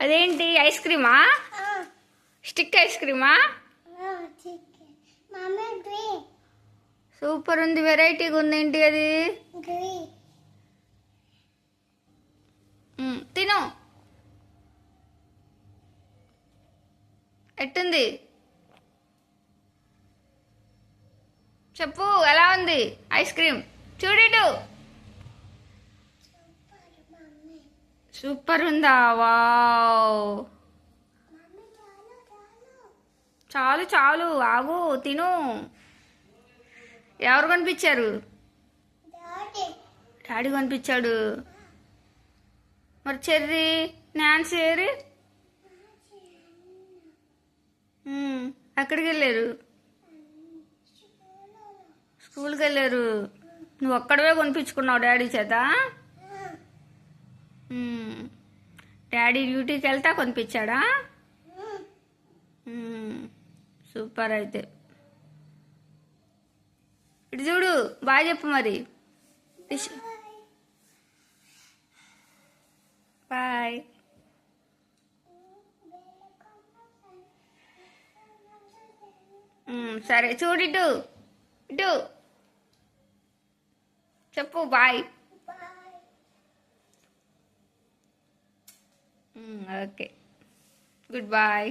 అదేంటి ఐస్ క్రీమా? Stick ice క్రీమా? సూపర్ ఉంది, వెరైటీగా ఉంది. ఏంటి అది? తిను. ఎట్టుంది చెప్పు, ఎలా ఉంది ఐస్ క్రీమ్? చూడిటు. సూపర్ ఉందా? వావ్, చాలు చాలు, ఆగు, తిను. ఎవరు కనిపించారు? డాడీ కనిపించాడు. మరి చెర్రీ, నాన్సీ ఏరి? ఎక్కడికి వెళ్ళారు? స్కూల్కి వెళ్ళారు. నువ్వు ఒక్కడవే కొనిపించుకున్నావు డాడీ చేత? డాడీ డ్యూటీకి వెళ్తా కొనిపించాడా? సూపర్. అయితే ఇటు చూడు, బాగా చెప్పు మరి. బాయ్. సరే, చూడు ఇటు ఇటు చెప్పు బాయ్. Okay, good bye.